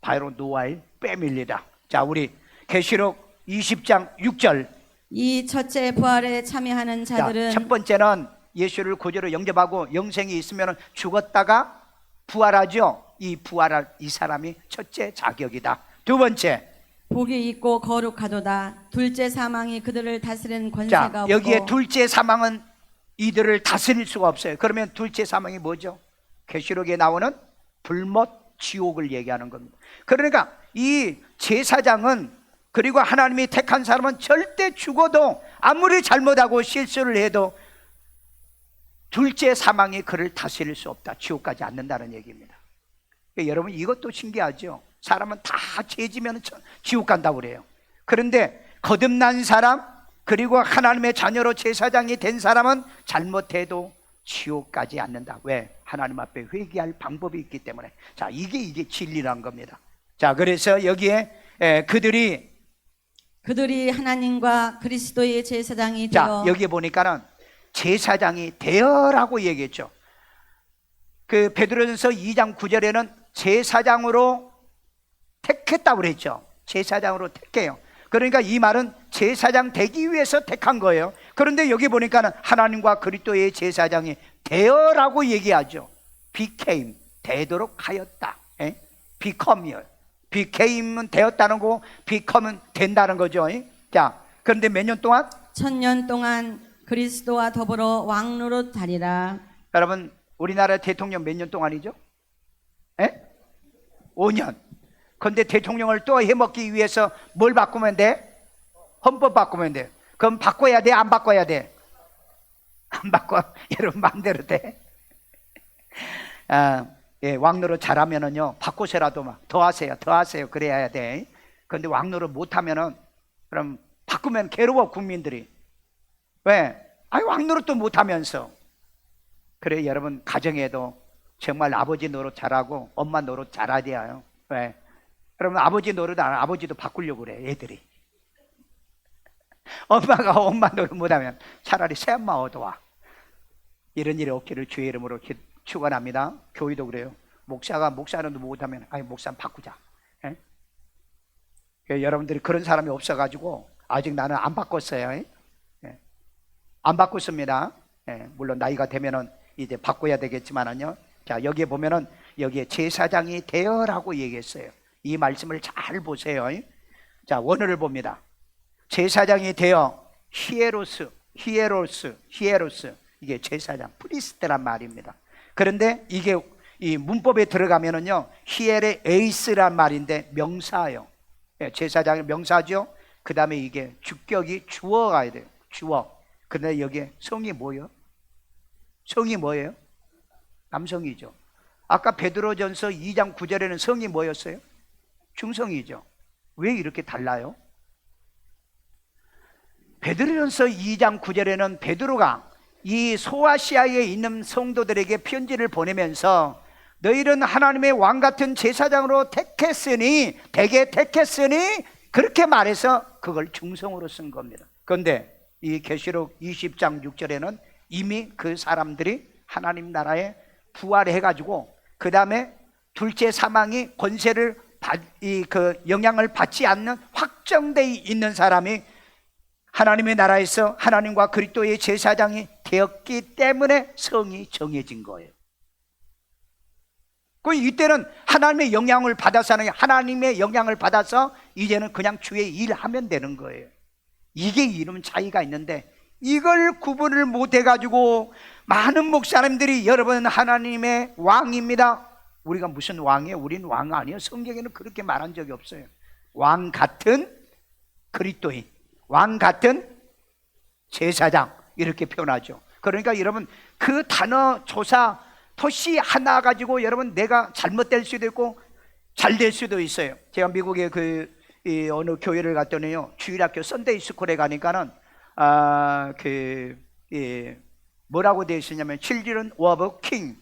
바로 노아의 빼밀리다. 자, 우리 계시록 20장 6절. 이 첫째 부활에 참여하는 자들은, 첫 번째는 예수를 구주로 영접하고 영생이 있으면 죽었다가 부활하죠. 이 부활할 이 사람이 첫째 자격이다. 두 번째, 복이 있고 거룩하도다. 둘째 사망이 그들을 다스리는 권세가 자, 없고. 여기에 둘째 사망은 이들을 다스릴 수가 없어요. 그러면 둘째 사망이 뭐죠? 계시록에 나오는 불못 지옥을 얘기하는 겁니다. 그러니까 이 제사장은, 그리고 하나님이 택한 사람은 절대 죽어도, 아무리 잘못하고 실수를 해도 둘째 사망이 그를 다스릴 수 없다. 지옥까지 않는다는 얘기입니다. 그러니까 여러분, 이것도 신기하죠. 사람은 다 죄지면 지옥 간다고 그래요. 그런데 거듭난 사람, 그리고 하나님의 자녀로 제사장이 된 사람은 잘못해도 지옥 가지 않는다. 왜? 하나님 앞에 회개할 방법이 있기 때문에. 자, 이게 진리란 겁니다. 자, 그래서 여기에 그들이 하나님과 그리스도의 제사장이 자, 되어. 여기에 보니까는 제사장이 되어라고 얘기했죠. 그 베드로전서 2장 9절에는 제사장으로 택했다고 그랬죠. 제사장으로 택해요. 그러니까 이 말은 제사장 되기 위해서 택한 거예요. 그런데 여기 보니까는 하나님과 그리스도의 제사장이 되어라고 얘기하죠. became, 되도록 하였다. become이요. became은 되었다는 거고 become은 된다는 거죠. 자, 그런데 몇 년 동안? 1000년 동안 그리스도와 더불어 왕노릇 하리라. 여러분, 우리나라 대통령 몇 년 동안이죠? 5년. 그런데 대통령을 또 해먹기 위해서 뭘 바꾸면 돼? 헌법 바꾸면 돼. 그럼 바꿔야 돼? 안 바꿔야 돼? 안 바꿔. 여러분 마음대로 돼. 왕노릇 잘하면은요, 바꾸셔라도 막 더 하세요. 그래야 돼. 그런데 왕노릇 못하면은, 그럼 바꾸면 괴로워, 국민들이. 왜? 왕노릇도 못하면서. 그래, 여러분 가정에도 정말 아버지 노릇 잘하고 엄마 노릇 잘해야 돼요. 왜? 여러분, 아버지 노릇 안 하면 아버지도 바꾸려고 그래, 애들이. 엄마가 엄마 노릇 못하면 차라리 새엄마 얻어와. 이런 일이 없기를 주의 이름으로 축원합니다. 교회도 그래요. 목사가 목사는 못하면 목사 바꾸자. 여러분들이 그런 사람이 없어가지고 아직 나는 안 바꿨어요. 안 바꿨습니다. 물론 나이가 되면은 이제 바꿔야 되겠지만은요. 자, 여기에 보면은 여기에 제사장이 되어라고 얘기했어요. 이 말씀을 잘 보세요. 자, 원어를 봅니다. 제사장이 되어, 히에로스, 이게 제사장, 프리스트란 말입니다. 그런데 이게 이 문법에 들어가면은요, 히에레 에이스란 말인데 명사예요. 제사장의 명사죠. 그 다음에 이게 주격이 주어 가야 돼요. 주어. 근데 여기에 성이 뭐예요? 성이 뭐예요? 남성이죠. 아까 베드로전서 2장 9절에는 성이 뭐였어요? 중성이죠. 왜 이렇게 달라요? 베드로전서 2장 9절에는 베드로가 이 소아시아에 있는 성도들에게 편지를 보내면서 너희는 하나님의 왕같은 제사장으로 대개 택했으니 그렇게 말해서 그걸 중성으로 쓴 겁니다. 그런데 이 계시록 20장 6절에는 이미 그 사람들이 하나님 나라에 부활해가지고 그 다음에 둘째 사망이 권세를 그 영향을 받지 않는 확정되어 있는 사람이 하나님의 나라에서 하나님과 그리스도의 제사장이 되었기 때문에 성이 정해진 거예요. 그 이때는 하나님의 영향을 받아서 하나님의 영향을 받아서 이제는 그냥 주의 일하면 되는 거예요. 이게 이름 차이가 있는데 이걸 구분을 못 해가지고 많은 목사님들이 여러분 하나님의 왕입니다. 우리가 무슨 왕이에요? 우리는 왕 아니에요. 성경에는 그렇게 말한 적이 없어요. 왕 같은 그리스도인, 왕 같은 제사장, 이렇게 표현하죠. 그러니까 여러분 그 단어 조사 토시 하나 가지고 여러분 내가 잘못될 수도 있고 잘 될 수도 있어요. 제가 미국에 이 어느 교회를 갔더니요, 주일학교 썬데이 스쿨에 가니까는 뭐라고 되어 있었냐면 Children of King.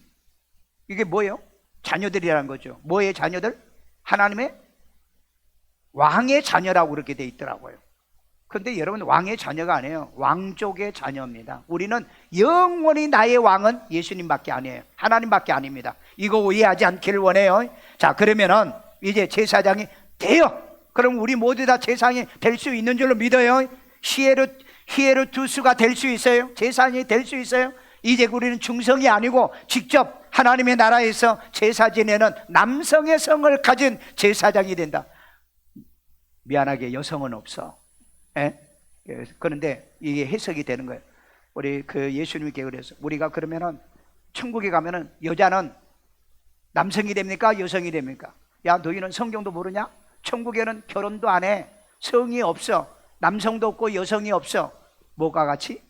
이게 뭐예요? 자녀들이라는 거죠. 뭐의 자녀들? 하나님의 왕의 자녀라고 그렇게 되어 있더라고요. 근데 여러분 왕의 자녀가 아니에요. 왕족의 자녀입니다. 우리는 영원히 나의 왕은 예수님밖에 아니에요. 하나님밖에 아닙니다. 이거 오해하지 않기를 원해요. 자, 그러면은 이제 제사장이 돼요. 그럼 우리 모두 다 제사장이 될 수 있는 줄로 믿어요. 히에르투스가 될 수 있어요. 제사장이 될 수 있어요. 이제 우리는 중성이 아니고 직접 하나님의 나라에서 제사 지내는 남성의 성을 가진 제사장이 된다. 미안하게 여성은 없어. 그런데 이게 해석이 되는 거예요. 우리 예수님께 그래서 우리가 그러면은 천국에 가면은 여자는 남성이 됩니까? 여성이 됩니까? 야, 너희는 성경도 모르냐? 천국에는 결혼도 안 해. 성이 없어. 남성도 없고 여성이 없어. 뭐가 같이?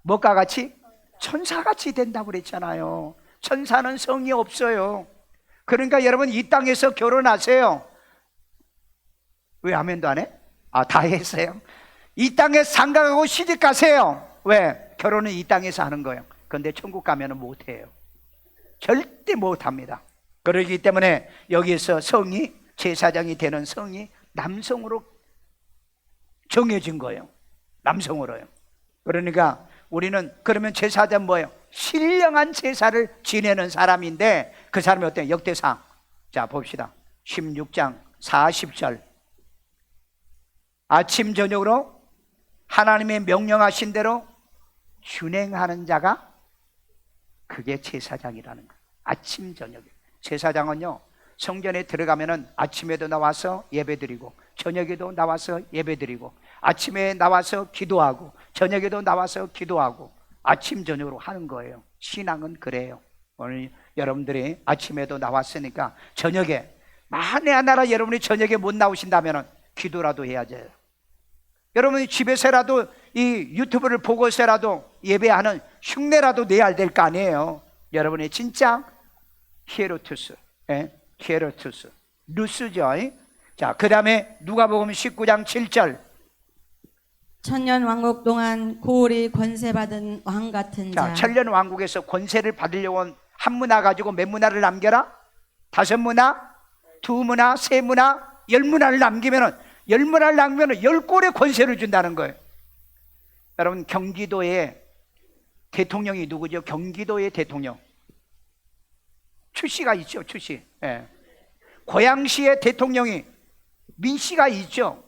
뭐가 같이? 천사같이 된다고 그랬잖아요. 천사는 성이 없어요. 그러니까 여러분 이 땅에서 결혼하세요. 왜 아멘도 안 해? 다 했어요. 이 땅에 상가가고 시집 가세요. 왜? 결혼은 이 땅에서 하는 거예요. 그런데 천국 가면은 못 해요. 절대 못 합니다. 그렇기 때문에 여기서 성이, 제사장이 되는 성이 남성으로 정해진 거예요. 남성으로요. 그러니까 우리는 그러면 제사장 뭐예요? 신령한 제사를 지내는 사람인데 그 사람이 어때요? 역대상. 자, 봅시다. 16장 40절. 아침 저녁으로 하나님의 명령하신 대로 준행하는 자가 그게 제사장이라는 거예요. 아침 저녁에. 제사장은요, 성전에 들어가면은 아침에도 나와서 예배드리고 저녁에도 나와서 예배드리고 아침에 나와서 기도하고 저녁에도 나와서 기도하고 아침 저녁으로 하는 거예요. 신앙은 그래요. 오늘 여러분들이 아침에도 나왔으니까 저녁에, 만에 하나라 여러분이 저녁에 못 나오신다면 기도라도 해야죠. 여러분이 집에서라도 이 유튜브를 보고서라도 예배하는 흉내라도 내야 될 거 아니에요. 여러분이 진짜 히에로투스, 히에로투스, 루스죠. 자, 그 다음에 누가복음 19장 7절. 천년 왕국 동안 고을이 권세받은 왕 같은 자. 천년 왕국에서 권세를 받으려고 한 문화 가지고 몇 문화를 남겨라? 5문화, 2문화, 3문화, 10문화를 남기면은 10문화를 남기면은 10골의 권세를 준다는 거예요. 여러분 경기도의 대통령이 누구죠? 경기도의 대통령 추씨가 있죠. 추씨. 고양시의 대통령이 민씨가 있죠.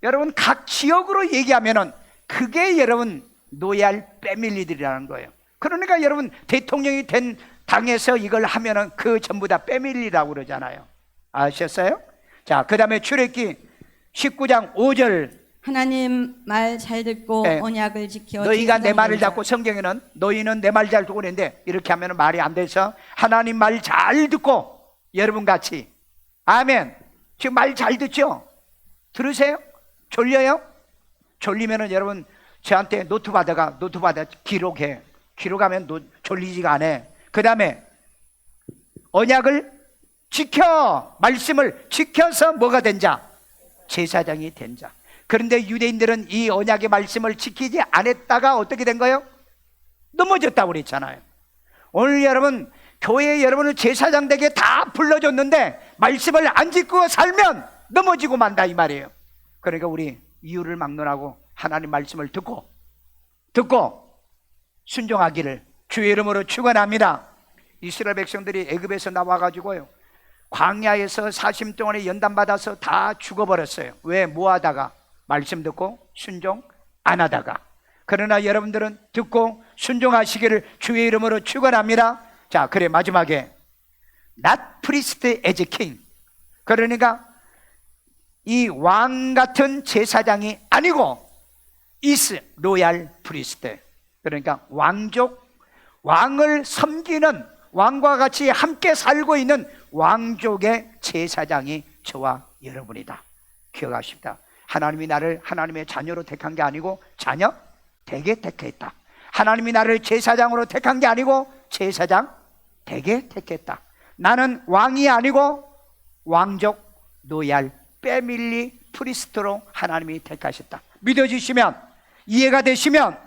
여러분 각 지역으로 얘기하면은 그게 여러분 노얄 패밀리들이라는 거예요. 그러니까 여러분 대통령이 된 당에서 이걸 하면은 그 전부 다 패밀리라고 그러잖아요. 아셨어요? 자, 그 다음에 출애굽기 19장 5절. 하나님 말 잘 듣고 언약을 지켜 너희가 내 말을 잡고, 성경에는 너희는 내 말 잘 듣고 그랬는데 이렇게 하면 말이 안 돼서 하나님 말 잘 듣고, 여러분 같이 아멘. 지금 말 잘 듣죠? 들으세요? 졸려요? 졸리면은 여러분 저한테 노트 받아 기록해. 기록하면 졸리지가 않아. 그 다음에 언약을 지켜, 말씀을 지켜서 뭐가 된 자? 제사장이 된 자. 그런데 유대인들은 이 언약의 말씀을 지키지 않았다가 어떻게 된 거예요? 넘어졌다고 그랬잖아요. 오늘 여러분 교회에 여러분을 제사장 되게 다 불러줬는데 말씀을 안 지키고 살면 넘어지고 만다 이 말이에요. 그러니까 우리 이유를 막론하고 하나님 말씀을 듣고 순종하기를 주의 이름으로 축원합니다. 이스라엘 백성들이 애굽에서 나와가지고요, 광야에서 40년 동안에 연단받아서 다 죽어버렸어요. 왜? 뭐 하다가? 말씀 듣고 순종 안 하다가. 그러나 여러분들은 듣고 순종하시기를 주의 이름으로 축원합니다. 자, 그래 마지막에 not priest as king. 그러니까 이 왕 같은 제사장이 아니고 is royal priest. 그러니까 왕족, 왕을 섬기는, 왕과 같이 함께 살고 있는 왕족의 제사장이 저와 여러분이다. 기억하십시다. 하나님이 나를 하나님의 자녀로 택한 게 아니고 자녀 되게 택했다. 하나님이 나를 제사장으로 택한 게 아니고 제사장 되게 택했다. 나는 왕이 아니고 왕족 로얄 패밀리 프리스트로 하나님이 택하셨다. 믿어주시면, 이해가 되시면,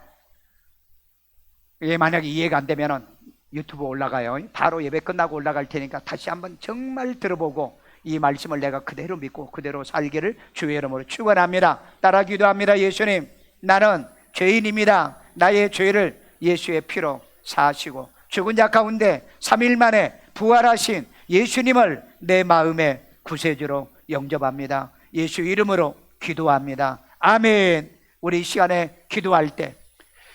만약에 이해가 안 되면 유튜브 올라가요. 바로 예배 끝나고 올라갈 테니까 다시 한번 정말 들어보고 이 말씀을 내가 그대로 믿고 그대로 살기를 주의 이름으로 축원합니다. 따라 기도합니다. 예수님, 나는 죄인입니다. 나의 죄를 예수의 피로 사하시고 죽은 자 가운데 3일 만에 부활하신 예수님을 내 마음의 구세주로 영접합니다. 예수 이름으로 기도합니다. 아멘. 우리 이 시간에 기도할 때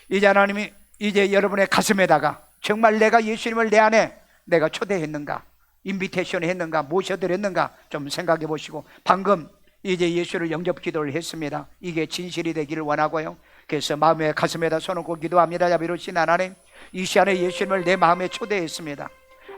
이제 하나님이 이제 여러분의 가슴에다가 정말 내가 예수님을 내 안에 내가 초대했는가, 인비테이션 했는가, 모셔드렸는가 좀 생각해 보시고, 방금 이제 예수를 영접 기도를 했습니다. 이게 진실이 되기를 원하고요. 그래서 마음의 가슴에다 손놓고 기도합니다. 자비로우신 하나님, 이 시간에 예수님을 내 마음에 초대했습니다.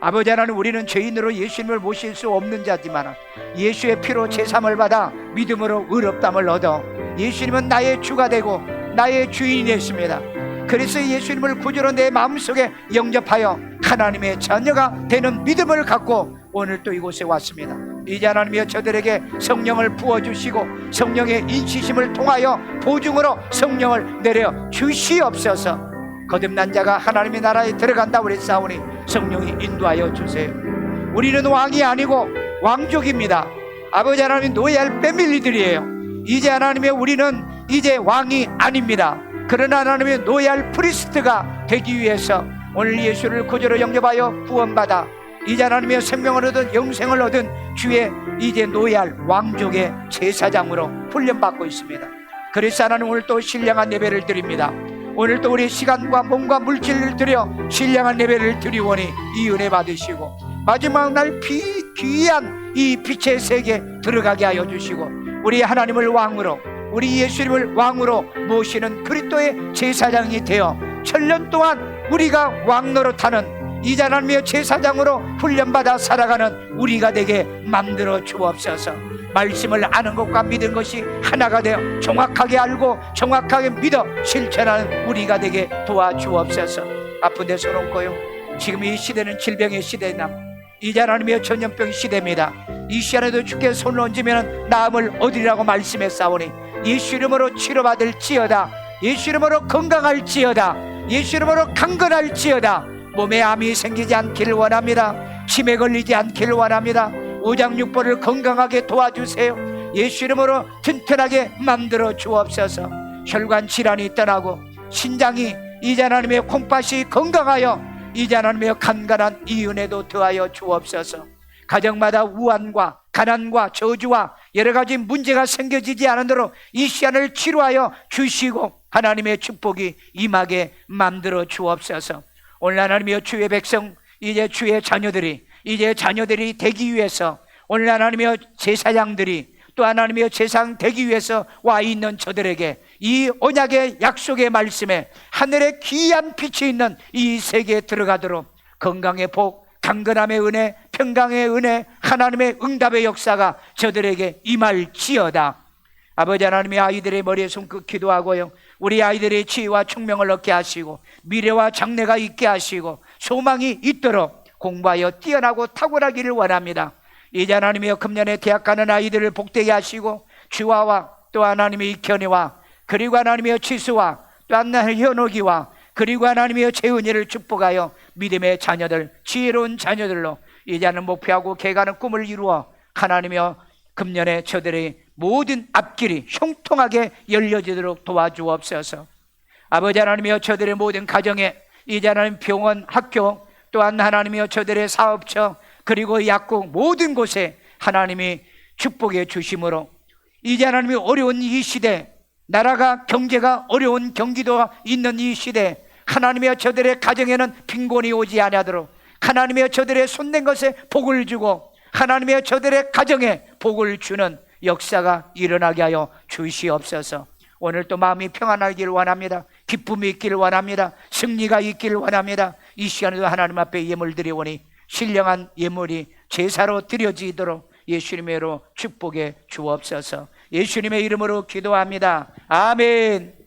아버지 하나님, 우리는 죄인으로 예수님을 모실 수 없는 자지만 예수의 피로 제삼을 받아 믿음으로 의롭담을 얻어 예수님은 나의 주가 되고 나의 주인이 됐습니다. 그래서 예수님을 구주로 내 마음속에 영접하여 하나님의 자녀가 되는 믿음을 갖고 오늘 또 이곳에 왔습니다. 이제 하나님이여 저들에게 성령을 부어주시고 성령의 인치심을 통하여 보증으로 성령을 내려 주시옵소서. 거듭난 자가 하나님의 나라에 들어간다 그랬사오니 성령이 인도하여 주세요. 우리는 왕이 아니고 왕족입니다. 아버지 하나님, 노예할 패밀리들이에요. 이제 하나님의 우리는 이제 왕이 아닙니다. 그러나 하나님의 노예할 프리스트가 되기 위해서 오늘 예수를 구주로 영접하여 구원받아 이제 하나님의 생명을 얻은 영생을 얻은 주의 이제 노예할 왕족의 제사장으로 훈련받고 있습니다. 그래서 하나님 오늘 또 신령한 예배를 드립니다. 오늘 또 우리 시간과 몸과 물질을 드려 신령한 예배를 드리오니 이 은혜 받으시고 마지막 날 귀한 이 빛의 세계에 들어가게 하여 주시고 우리 하나님을 왕으로, 우리 예수님을 왕으로 모시는 그리스도의 제사장이 되어 1000년 동안 우리가 왕 노릇하는 이제 하나님의 제사장으로 훈련받아 살아가는 우리가 되게 만들어 주옵소서. 말씀을 아는 것과 믿은 것이 하나가 되어 정확하게 알고 정확하게 믿어 실천하는 우리가 되게 도와주옵소서. 아픈 데 손 얹고요. 지금 이 시대는 질병의 시대나 이제 하나님의 전염병 시대입니다. 이 시간에도 주께 손을 얹으면 나음을 얻으리라고 말씀했사오니 예수 이름으로 치료받을지어다. 예수 이름으로 건강할지어다. 예수 이름으로 강건할지어다. 몸에 암이 생기지 않기를 원합니다. 치매 걸리지 않기를 원합니다. 오장육부를 건강하게 도와주세요. 예수 이름으로 튼튼하게 만들어 주옵소서. 혈관 질환이 떠나고 신장이 이제 하나님의 콩팥이 건강하여 이제 하나님의 간간한 이 은혜도 더하여 주옵소서. 가정마다 우환과 가난과 저주와 여러가지 문제가 생겨지지 않도록 이 시간을 치료하여 주시고 하나님의 축복이 임하게 만들어 주옵소서. 오늘 하나님의 주의 백성, 이제 주의 자녀들이 되기 위해서 오늘 하나님의 제사장들이 또 하나님의 제사장 되기 위해서 와 있는 저들에게 이 언약의 약속의 말씀에 하늘의 귀한 빛이 있는 이 세계에 들어가도록 건강의 복, 강건함의 은혜, 평강의 은혜, 하나님의 응답의 역사가 저들에게 임할지어다. 아버지 하나님의 아이들의 머리에 손끝 기도하고요, 우리 아이들의 지혜와 총명을 얻게 하시고 미래와 장래가 있게 하시고 소망이 있도록 공부하여 뛰어나고 탁월하기를 원합니다. 이제 하나님의 금년에 대학 가는 아이들을 복되게 하시고 주화와 또 하나님의 익현이와 그리고 하나님의 치수와 또 하나님의 현옥이와 그리고 하나님의 재은이를 축복하여 믿음의 자녀들, 지혜로운 자녀들로 이제는 목표하고 개가는 꿈을 이루어 하나님의 금년에 저들의 모든 앞길이 형통하게 열려지도록 도와주옵소서. 아버지 하나님이여, 저들의 모든 가정에 이제 하나님 병원, 학교, 또한 하나님이여 저들의 사업처 그리고 약국 모든 곳에 하나님이 축복해 주심으로 이제 하나님이 어려운 이 시대, 나라가 경제가 어려운 경기도가 있는 이 시대, 하나님이여 저들의 가정에는 빈곤이 오지 아니하도록 하나님이여 저들의 손댄 것에 복을 주고 하나님이여 저들의 가정에 복을 주는 역사가 일어나게 하여 주시옵소서. 오늘 또 마음이 평안하기를 원합니다. 기쁨이 있기를 원합니다. 승리가 있기를 원합니다. 이 시간에도 하나님 앞에 예물 드리오니 신령한 예물이 제사로 드려지도록 예수님의 이름으로 축복해 주옵소서. 예수님의 이름으로 기도합니다. 아멘.